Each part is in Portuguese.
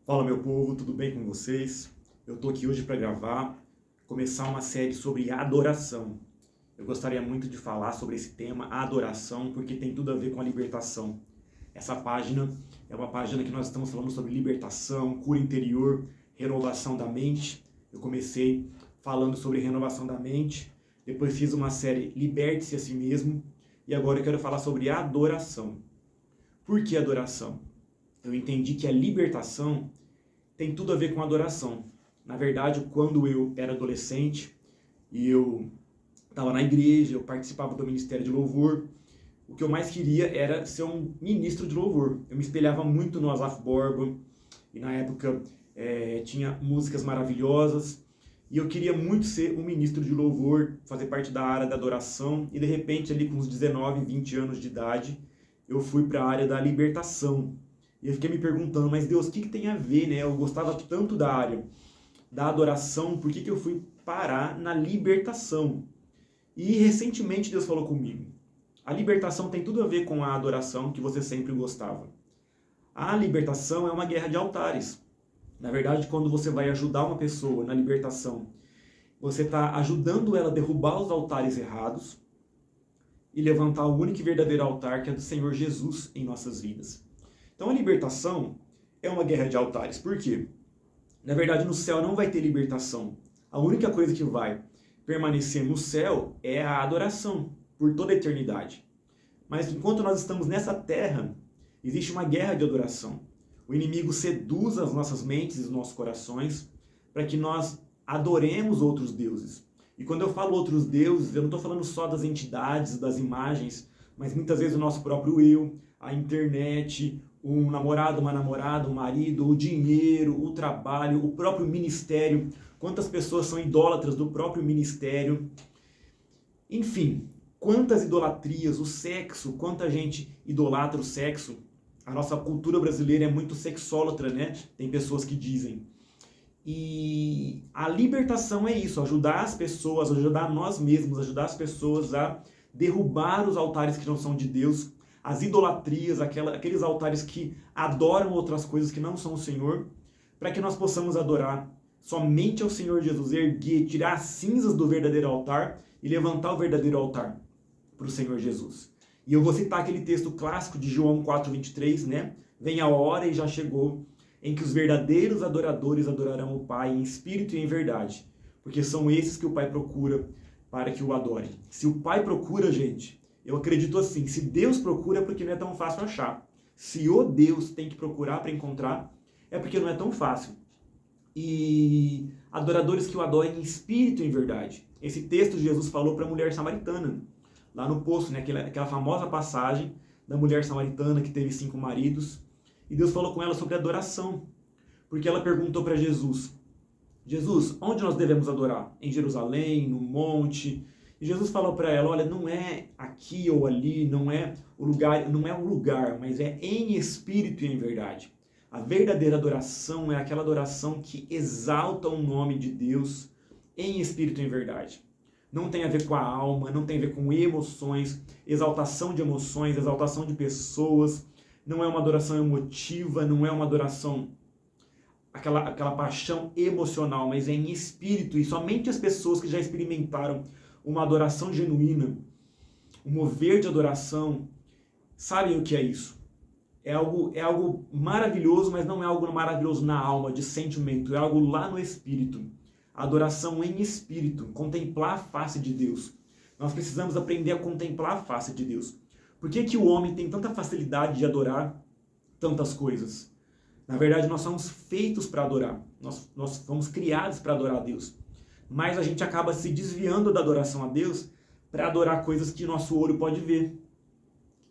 Fala meu povo, tudo bem com vocês? Eu tô aqui hoje para começar uma série sobre adoração. Eu gostaria muito de falar sobre esse tema, adoração, porque tem tudo a ver com a libertação. Essa página é uma página que nós estamos falando sobre libertação, cura interior, renovação da mente. Eu comecei falando sobre renovação da mente, depois fiz uma série Liberte-se a si mesmo, e agora eu quero falar sobre adoração. Por que adoração? Eu entendi que a libertação tem tudo a ver com adoração. Na verdade, quando eu era adolescente e eu estava na igreja, eu participava do ministério de louvor, o que eu mais queria era ser um ministro de louvor. Eu me espelhava muito no Asaf Borba, e na época tinha músicas maravilhosas, e eu queria muito ser um ministro de louvor, fazer parte da área da adoração, e de repente, ali com uns 19, 20 anos de idade, eu fui para a área da libertação. E eu fiquei me perguntando, mas Deus, o que tem a ver, né? Eu gostava tanto da área da adoração, por que eu fui parar na libertação? E recentemente Deus falou comigo, a libertação tem tudo a ver com a adoração que você sempre gostava. A libertação é uma guerra de altares. Na verdade, quando você vai ajudar uma pessoa na libertação, você está ajudando ela a derrubar os altares errados e levantar o único e verdadeiro altar que é do Senhor Jesus em nossas vidas. Então a libertação é uma guerra de altares. Por quê? Na verdade, no céu não vai ter libertação. A única coisa que vai permanecer no céu é a adoração por toda a eternidade. Mas enquanto nós estamos nessa terra, existe uma guerra de adoração. O inimigo seduz as nossas mentes e os nossos corações para que nós adoremos outros deuses. E quando eu falo outros deuses, eu não estou falando só das entidades, das imagens, mas muitas vezes o nosso próprio eu, a internet, um namorado, uma namorada, um marido, o dinheiro, o trabalho, o próprio ministério. Quantas pessoas são idólatras do próprio ministério? Enfim, quantas idolatrias, o sexo, quanta gente idolatra o sexo. A nossa cultura brasileira é muito sexólatra, né? Tem pessoas que dizem. E a libertação é isso, ajudar as pessoas, ajudar nós mesmos, ajudar as pessoas a derrubar os altares que não são de Deus, as idolatrias, aqueles altares que adoram outras coisas que não são o Senhor, para que nós possamos adorar somente ao Senhor Jesus, erguer, tirar as cinzas do verdadeiro altar e levantar o verdadeiro altar para o Senhor Jesus. E eu vou citar aquele texto clássico de João 4:23, né? Vem a hora e já chegou, em que os verdadeiros adoradores adorarão o Pai em espírito e em verdade, porque são esses que o Pai procura para que o adorem. Se o Pai procura, gente, eu acredito assim, se Deus procura é porque não é tão fácil achar. Se o Deus tem que procurar para encontrar, é porque não é tão fácil. E adoradores que o adorem em espírito e em verdade. Esse texto Jesus falou para a mulher samaritana, lá no poço, né? Aquela famosa passagem da mulher samaritana que teve 5 maridos. E Deus falou com ela sobre adoração. Porque ela perguntou para Jesus, Jesus, onde nós devemos adorar? Em Jerusalém, no monte? E Jesus falou para ela, olha, não é aqui ou ali, não é o lugar, mas é em espírito e em verdade. A verdadeira adoração é aquela adoração que exalta o nome de Deus em espírito e em verdade. Não tem a ver com a alma, não tem a ver com emoções, exaltação de emoções, exaltação de pessoas. Não é uma adoração emotiva, não é uma adoração aquela paixão emocional, mas é em espírito, e somente as pessoas que já experimentaram uma adoração genuína, um mover de adoração, sabem o que é isso. É algo maravilhoso, mas não é algo maravilhoso na alma, de sentimento, é algo lá no espírito. Adoração em espírito, contemplar a face de Deus. Nós precisamos aprender a contemplar a face de Deus. Por que o homem tem tanta facilidade de adorar tantas coisas? Na verdade, nós somos feitos para adorar. Nós fomos criados para adorar a Deus. Mas a gente acaba se desviando da adoração a Deus para adorar coisas que nosso olho pode ver,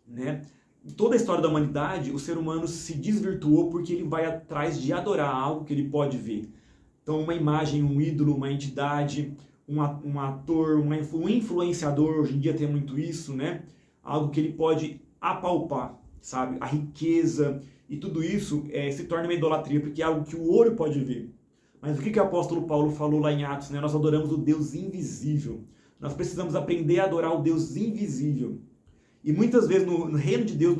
né? Em toda a história da humanidade, o ser humano se desvirtuou porque ele vai atrás de adorar algo que ele pode ver. Então, uma imagem, um ídolo, uma entidade, um ator, um influenciador, hoje em dia tem muito isso, né? Algo que ele pode apalpar, sabe? A riqueza e tudo isso se torna uma idolatria, porque é algo que o olho pode ver. Mas o que o apóstolo Paulo falou lá em Atos, né? Nós adoramos o Deus invisível. Nós precisamos aprender a adorar o Deus invisível. E muitas vezes no reino de Deus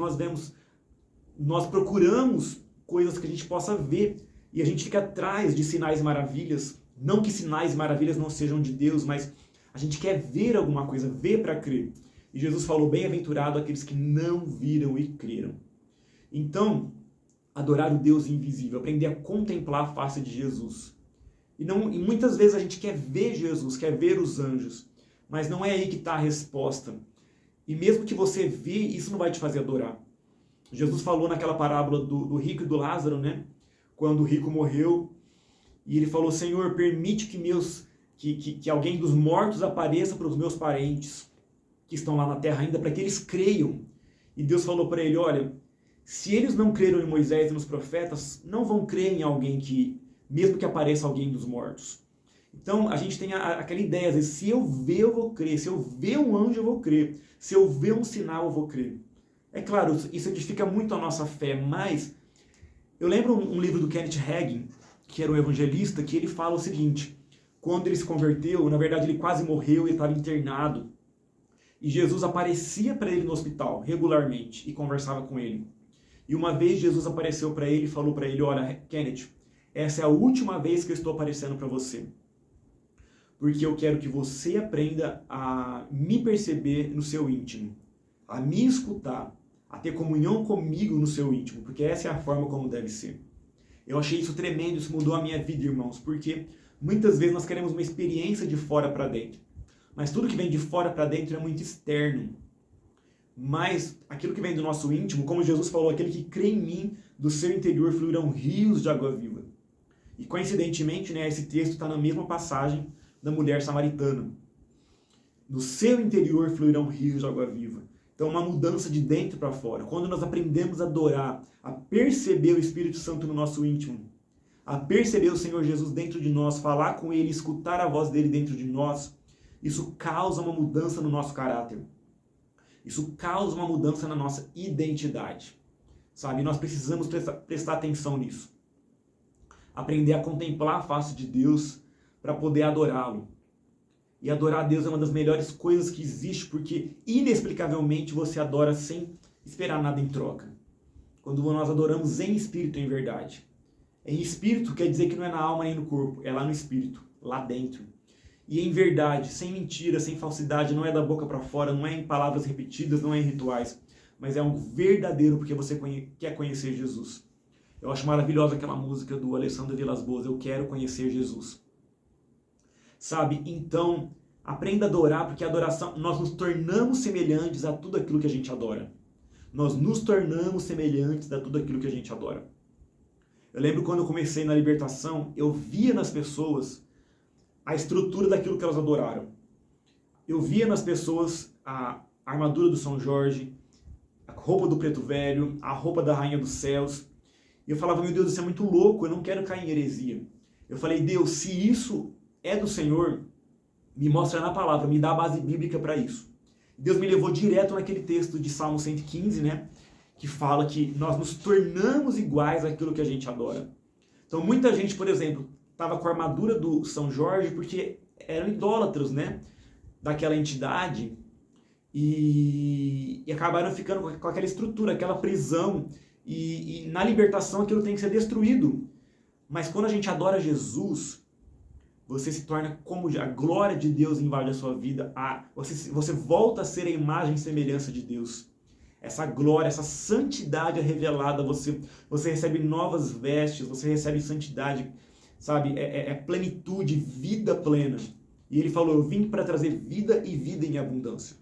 nós procuramos coisas que a gente possa ver, E a gente fica atrás de sinais e maravilhas. Não que sinais e maravilhas não sejam de Deus, mas a gente quer ver alguma coisa, ver para crer. E Jesus falou, bem-aventurado aqueles que não viram e creram. Então, adorar o Deus invisível, aprender a contemplar a face de Jesus. E muitas vezes a gente quer ver Jesus, quer ver os anjos, mas não é aí que está a resposta. E mesmo que você vê, isso não vai te fazer adorar. Jesus falou naquela parábola do rico e do Lázaro, né? Quando o rico morreu, e ele falou, Senhor, permite que alguém dos mortos apareça para os meus parentes, que estão lá na terra ainda, para que eles creiam. E Deus falou para ele, olha, se eles não creram em Moisés e nos profetas, não vão crer em alguém mesmo que apareça alguém dos mortos. Então, a gente tem aquela ideia, às vezes, se eu ver, eu vou crer. Se eu ver um anjo, eu vou crer. Se eu ver um sinal, eu vou crer. É claro, isso edifica muito a nossa fé, mas eu lembro um livro do Kenneth Hagin, que era um evangelista, que ele fala o seguinte, quando ele se converteu, na verdade ele quase morreu, ele estava internado, e Jesus aparecia para ele no hospital, regularmente, e conversava com ele. E uma vez Jesus apareceu para ele e falou para ele, olha, Kenneth, essa é a última vez que eu estou aparecendo para você. Porque eu quero que você aprenda a me perceber no seu íntimo, a me escutar, a ter comunhão comigo no seu íntimo, porque essa é a forma como deve ser. Eu achei isso tremendo, isso mudou a minha vida, irmãos, porque muitas vezes nós queremos uma experiência de fora para dentro, mas tudo que vem de fora para dentro é muito externo. Mas aquilo que vem do nosso íntimo, como Jesus falou, aquele que crê em mim, do seu interior fluirão rios de água viva. E coincidentemente, né, esse texto está na mesma passagem da mulher samaritana. No seu interior fluirão rios de água viva. Então, uma mudança de dentro para fora. Quando nós aprendemos a adorar, a perceber o Espírito Santo no nosso íntimo, a perceber o Senhor Jesus dentro de nós, falar com Ele, escutar a voz dEle dentro de nós, isso causa uma mudança no nosso caráter. Isso causa uma mudança na nossa identidade. Sabe? Nós precisamos prestar atenção nisso. Aprender a contemplar a face de Deus para poder adorá-lo. E adorar a Deus é uma das melhores coisas que existe, porque inexplicavelmente você adora sem esperar nada em troca. Quando nós adoramos em espírito e em verdade. Em espírito quer dizer que não é na alma nem no corpo, é lá no espírito, lá dentro. E em verdade, sem mentira, sem falsidade, não é da boca para fora, não é em palavras repetidas, não é em rituais, mas é um verdadeiro porque você quer conhecer Jesus. Eu acho maravilhosa aquela música do Alessandro Vilas-Boas, Eu Quero Conhecer Jesus. Sabe? Então, aprenda a adorar, porque a adoração, nós nos tornamos semelhantes a tudo aquilo que a gente adora. Nós nos tornamos semelhantes a tudo aquilo que a gente adora. Eu lembro quando eu comecei na libertação, eu via nas pessoas a estrutura daquilo que elas adoraram. Eu via nas pessoas a armadura do São Jorge, a roupa do Preto Velho, a roupa da Rainha dos Céus. E eu falava, meu Deus, isso é muito louco, eu não quero cair em heresia. Eu falei, Deus, se isso é do Senhor, me mostra na palavra, me dá a base bíblica para isso. Deus me levou direto naquele texto de Salmo 115, né? Que fala que nós nos tornamos iguais àquilo que a gente adora. Então muita gente, por exemplo, estava com a armadura do São Jorge porque eram idólatras, né? Daquela entidade e acabaram ficando com aquela estrutura, aquela prisão. E na libertação aquilo tem que ser destruído. Mas quando a gente adora Jesus, você se torna como a glória de Deus invade a sua vida. Você volta a ser a imagem e semelhança de Deus. Essa glória, essa santidade é revelada. Você recebe novas vestes, você recebe santidade, sabe? É plenitude, vida plena. E ele falou, eu vim para trazer vida e vida em abundância.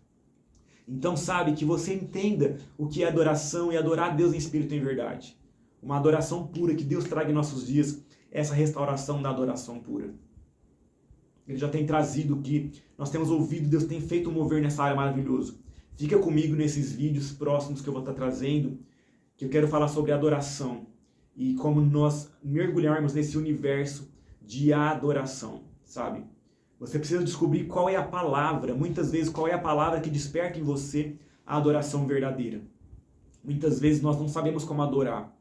Então, sabe, que você entenda o que é adoração e adorar a Deus em espírito e em verdade. Uma adoração pura, que Deus traga em nossos dias essa restauração da adoração pura. Ele já tem trazido o que nós temos ouvido, Deus tem feito mover nessa área maravilhoso. Fica comigo nesses vídeos próximos que eu vou estar trazendo, que eu quero falar sobre adoração e como nós mergulharmos nesse universo de adoração, sabe? Você precisa descobrir qual é a palavra, muitas vezes qual é a palavra que desperta em você a adoração verdadeira. Muitas vezes nós não sabemos como adorar,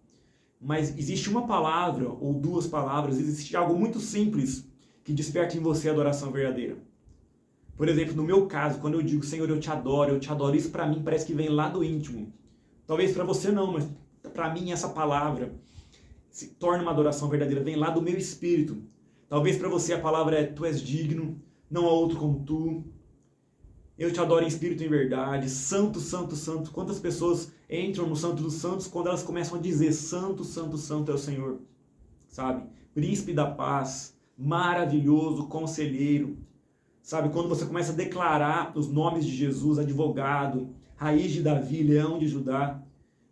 mas existe uma palavra ou duas palavras, existe algo muito simples que desperta em você a adoração verdadeira. Por exemplo, no meu caso, quando eu digo, Senhor, eu te adoro, isso para mim parece que vem lá do íntimo. Talvez para você não, mas para mim essa palavra se torna uma adoração verdadeira, vem lá do meu espírito. Talvez para você a palavra é tu és digno, não há outro como tu. Eu te adoro em espírito e em verdade. Santo, santo, santo. Quantas pessoas entram no Santo dos Santos quando elas começam a dizer santo, santo, santo é o Senhor. Sabe? Príncipe da paz, maravilhoso, conselheiro. Sabe? Quando você começa a declarar os nomes de Jesus, advogado, raiz de Davi, leão de Judá.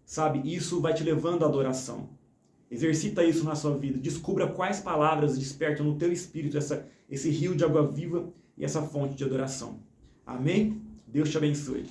Sabe? Isso vai te levando à adoração. Exercita isso na sua vida. Descubra quais palavras despertam no teu espírito esse rio de água viva e essa fonte de adoração. Amém? Deus te abençoe.